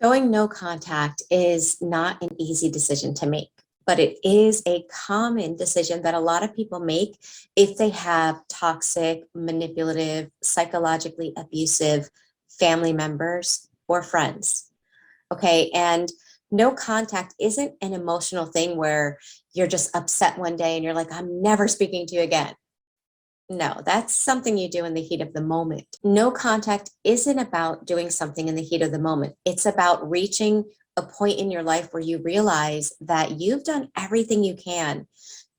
Going no contact is not an easy decision to make, but it is a common decision that a lot of people make if they have toxic, manipulative, psychologically abusive family members or friends. Okay. And no contact isn't an emotional thing where you're just upset one day and you're like, I'm never speaking to you again. No, that's something you do in the heat of the moment. No contact isn't about doing something in the heat of the moment. It's about reaching a point in your life where you realize that you've done everything you can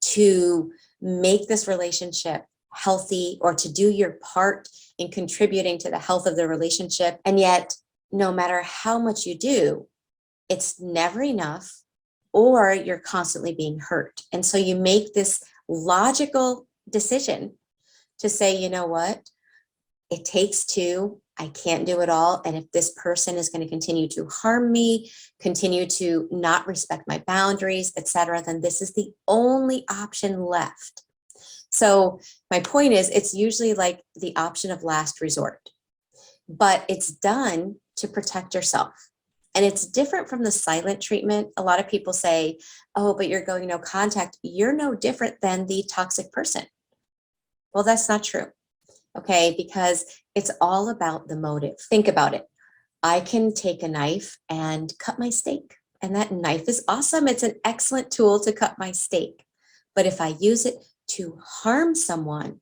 to make this relationship healthy or to do your part in contributing to the health of the relationship. And yet, no matter how much you do, it's never enough, or you're constantly being hurt. And so you make this logical decision to say, you know what, it takes two, I can't do it all. And if this person is going to continue to harm me, continue to not respect my boundaries, etc., then this is the only option left. So my point is, it's usually like the option of last resort, but it's done to protect yourself. And it's different from the silent treatment. A lot of people say, oh, but you're going no contact. You're no different than the toxic person. Well, that's not true. Okay, because it's all about the motive. Think about it. I can take a knife and cut my steak, and that knife is awesome. It's an excellent tool to cut my steak. But if I use it to harm someone,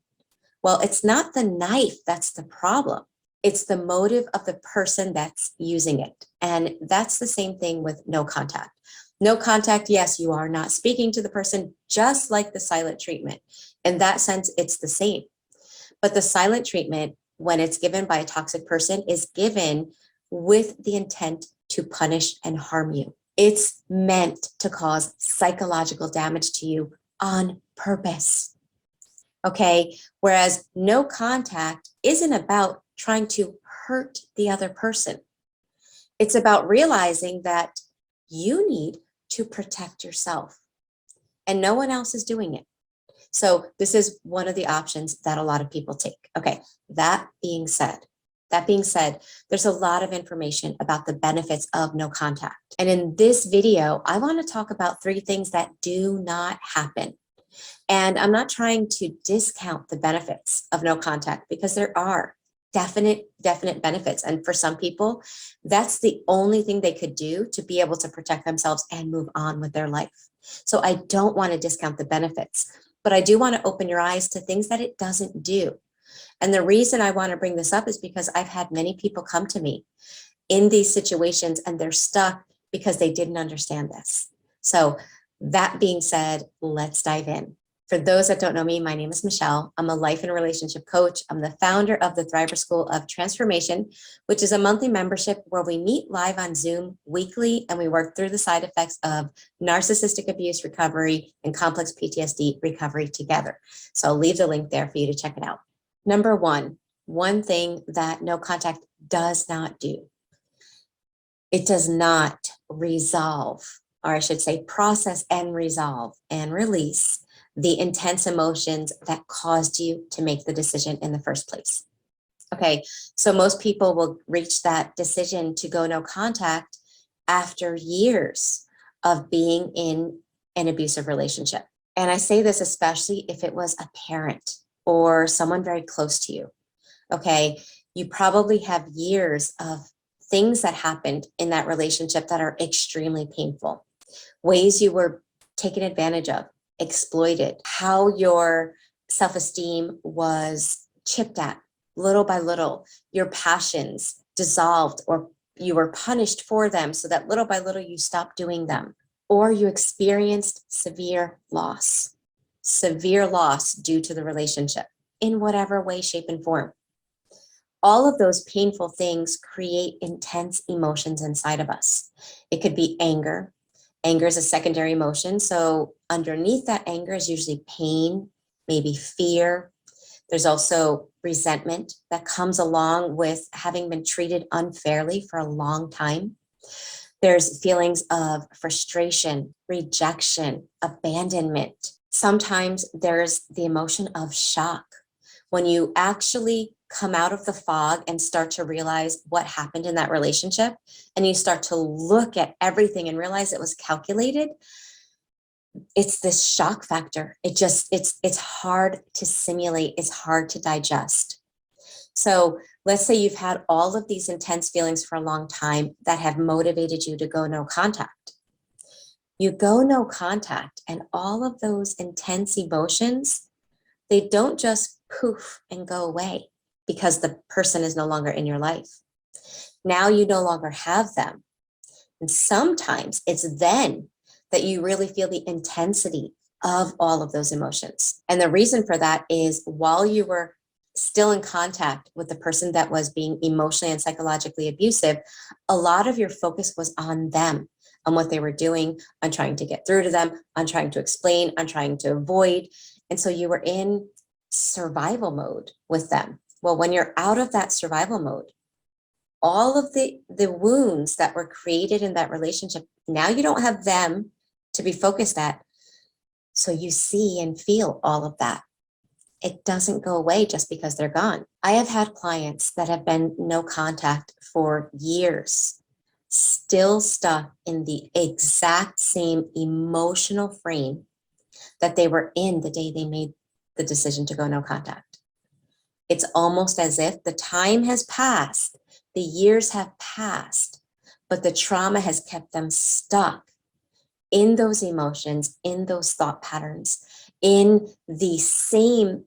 well, it's not the knife that's the problem. It's the motive of the person that's using it. And that's the same thing with no contact. No contact, yes, you are not speaking to the person, just like the silent treatment. In that sense, it's the same. But the silent treatment, when it's given by a toxic person, is given with the intent to punish and harm you. It's meant to cause psychological damage to you on purpose. Okay, whereas no contact isn't about trying to hurt the other person. It's about realizing that you need to protect yourself and no one else is doing it. So this is one of the options that a lot of people take. Okay, that being said, there's a lot of information about the benefits of no contact. And in this video, I want to talk about 3 things that do not happen. And I'm not trying to discount the benefits of no contact, because there are definite benefits. And for some people, that's the only thing they could do to be able to protect themselves and move on with their life. So I don't want to discount the benefits, but I do want to open your eyes to things that it doesn't do. And the reason I want to bring this up is because I've had many people come to me in these situations and they're stuck because they didn't understand this. So that being said, let's dive in. For those that don't know me, my name is Michele. I'm a life and relationship coach. I'm the founder of the Thriver School of Transformation, which is a monthly membership where we meet live on Zoom weekly and we work through the side effects of narcissistic abuse recovery and complex PTSD recovery together. So I'll leave the link there for you to check it out. Number one thing that no contact does not do. It does not resolve, or I should say process and resolve and release the intense emotions that caused you to make the decision in the first place. Okay, so most people will reach that decision to go no contact after years of being in an abusive relationship. And I say this especially if it was a parent or someone very close to you. Okay, you probably have years of things that happened in that relationship that are extremely painful, ways you were taken advantage of, exploited, how your self-esteem was chipped at little by little, your passions dissolved, or you were punished for them so that little by little you stopped doing them, or you experienced severe loss due to the relationship in whatever way, shape, and form. All of those painful things create intense emotions inside of us. It could be anger. Anger is a secondary emotion. So underneath that anger is usually pain, maybe fear. There's also resentment that comes along with having been treated unfairly for a long time. There's feelings of frustration, rejection, abandonment. Sometimes there's the emotion of shock, When you actually come out of the fog and start to realize what happened in that relationship, and you start to look at everything and realize it was calculated, it's this shock factor. It's hard to simulate. It's hard to digest. So let's say you've had all of these intense feelings for a long time that have motivated you to go no contact. You go no contact, and all of those intense emotions, they don't just poof and go away because the person is no longer in your life. Now you no longer have them. And sometimes it's then that you really feel the intensity of all of those emotions. And the reason for that is while you were still in contact with the person that was being emotionally and psychologically abusive, a lot of your focus was on them, on what they were doing, on trying to get through to them, on trying to explain, on trying to avoid. And so you were in survival mode with them. Well, when you're out of that survival mode, all of the wounds that were created in that relationship, now you don't have them to be focused at. So you see and feel all of that. It doesn't go away just because they're gone. I have had clients that have been no contact for years, still stuck in the exact same emotional frame that they were in the day they made the decision to go no contact. It's almost as if the time has passed, the years have passed, but the trauma has kept them stuck in those emotions, in those thought patterns, in the same,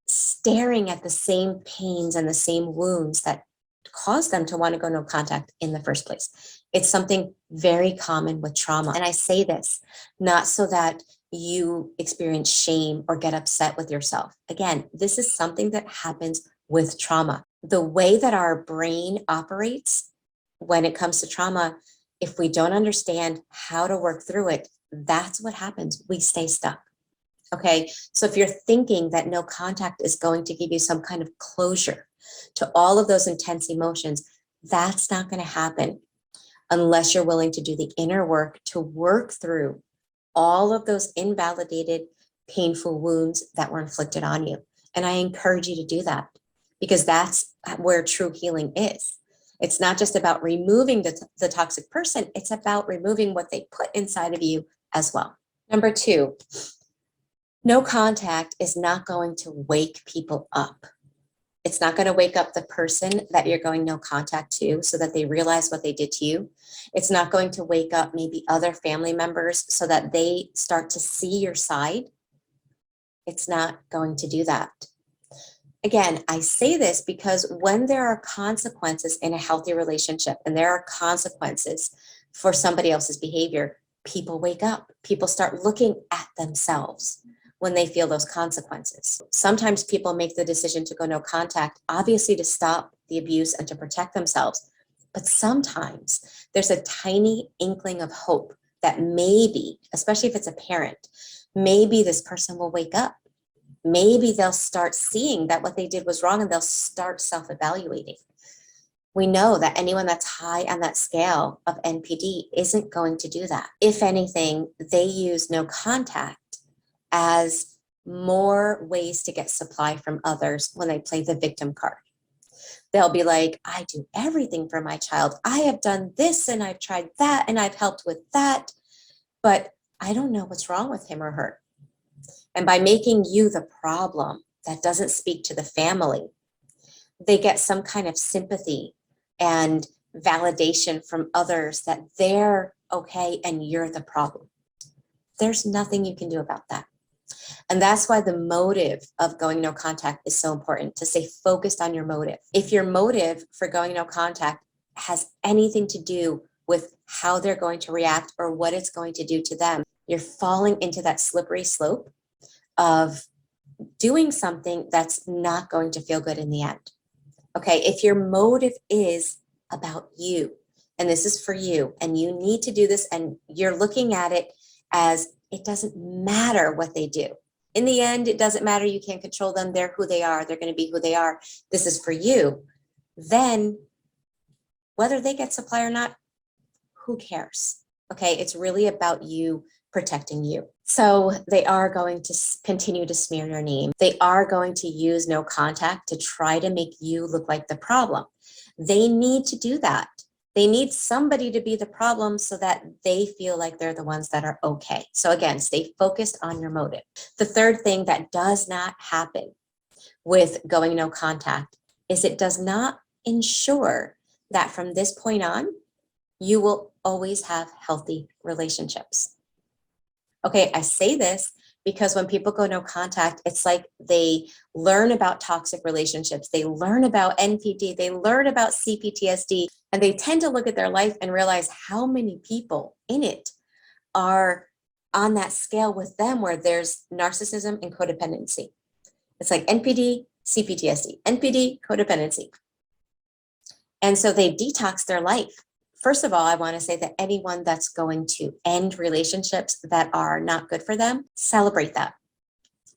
staring at the same pains and the same wounds that caused them to want to go no contact in the first place. It's something very common with trauma. And I say this not so that you experience shame or get upset with yourself. Again, this is something that happens with trauma. The way that our brain operates when it comes to trauma, if we don't understand how to work through it, that's what happens. We stay stuck. Okay, so if you're thinking that no contact is going to give you some kind of closure to all of those intense emotions, that's not going to happen unless you're willing to do the inner work to work through all of those invalidated, painful wounds that were inflicted on you. And I encourage you to do that because that's where true healing is. It's not just about removing the toxic person, it's about removing what they put inside of you as well. Number 2, no contact is not going to wake people up. It's not going to wake up the person that you're going no contact to so that they realize what they did to you. It's not going to wake up maybe other family members so that they start to see your side. It's not going to do that. Again, I say this because when there are consequences in a healthy relationship and there are consequences for somebody else's behavior, people wake up. People start looking at themselves when they feel those consequences. Sometimes people make the decision to go no contact, obviously to stop the abuse and to protect themselves. But sometimes there's a tiny inkling of hope that maybe, especially if it's a parent, maybe this person will wake up. Maybe they'll start seeing that what they did was wrong and they'll start self-evaluating. We know that anyone that's high on that scale of NPD isn't going to do that. If anything, they use no contact as more ways to get supply from others when they play the victim card. They'll be like, I do everything for my child. I have done this and I've tried that and I've helped with that, but I don't know what's wrong with him or her. And by making you the problem that doesn't speak to the family, they get some kind of sympathy and validation from others that they're okay and you're the problem. There's nothing you can do about that. And that's why the motive of going no contact is so important, to stay focused on your motive. If your motive for going no contact has anything to do with how they're going to react or what it's going to do to them, you're falling into that slippery slope of doing something that's not going to feel good in the end. Okay, if your motive is about you, and this is for you, and you need to do this, and you're looking at it as it doesn't matter what they do. In the end, it doesn't matter. You can't control them. They're who they are. They're going to be who they are. This is for you. Then whether they get supply or not, who cares? Okay, it's really about you protecting you. So they are going to continue to smear your name. They are going to use no contact to try to make you look like the problem. They need to do that. They need somebody to be the problem so that they feel like they're the ones that are okay. So again, stay focused on your motive. The third thing that does not happen with going no contact is it does not ensure that from this point on, you will always have healthy relationships. Okay, I say this because when people go no contact, it's like they learn about toxic relationships, they learn about NPD, they learn about cptsd, and they tend to look at their life and realize how many people in it are on that scale with them where there's narcissism and codependency. It's like NPD, cptsd, NPD, codependency. And so they detox their life. First of all, I want to say that anyone that's going to end relationships that are not good for them, celebrate that,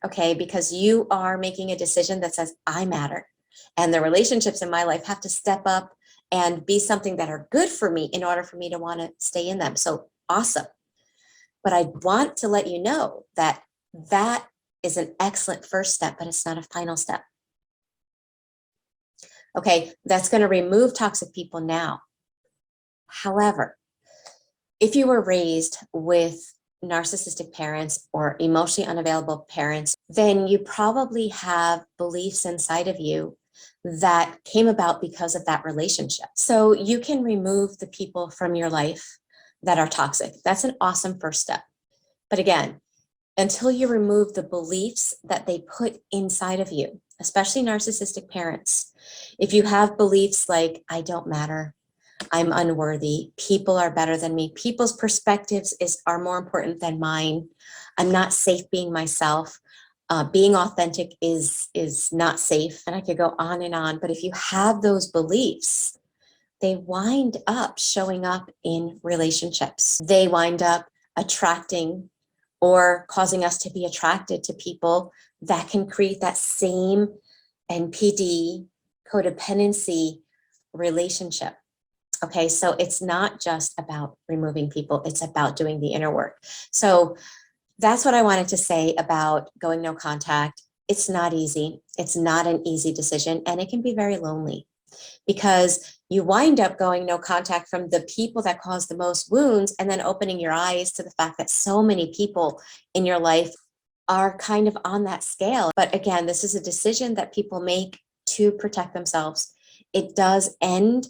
okay? Because you are making a decision that says, I matter. And the relationships in my life have to step up and be something that are good for me in order for me to want to stay in them. So awesome. But I want to let you know that that is an excellent first step, but it's not a final step. Okay, that's going to remove toxic people now. However, if you were raised with narcissistic parents or emotionally unavailable parents, then you probably have beliefs inside of you that came about because of that relationship. So you can remove the people from your life that are toxic. That's an awesome first step. But again, until you remove the beliefs that they put inside of you, especially narcissistic parents, if you have beliefs like, I don't matter, I'm unworthy, people are better than me, people's perspectives are more important than mine, I'm not safe being myself, being authentic is not safe, and I could go on. But if you have those beliefs, they wind up showing up in relationships. They wind up attracting or causing us to be attracted to people that can create that same NPD, codependency relationship. Okay, so it's not just about removing people, it's about doing the inner work. So that's what I wanted to say about going no contact. It's not easy. It's not an easy decision, and it can be very lonely because you wind up going no contact from the people that cause the most wounds and then opening your eyes to the fact that so many people in your life are kind of on that scale. But again, this is a decision that people make to protect themselves. It does end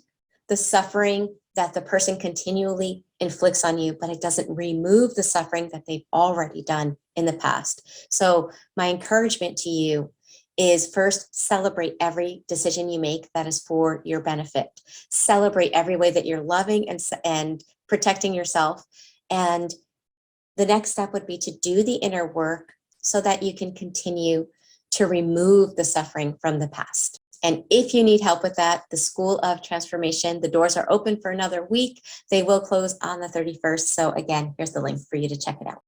the suffering that the person continually inflicts on you, but it doesn't remove the suffering that they've already done in the past. So my encouragement to you is first, celebrate every decision you make that is for your benefit. Celebrate every way that you're loving and protecting yourself. And the next step would be to do the inner work so that you can continue to remove the suffering from the past. And if you need help with that, the School of Transformation, the doors are open for another week. They will close on the 31st. So again, here's the link for you to check it out.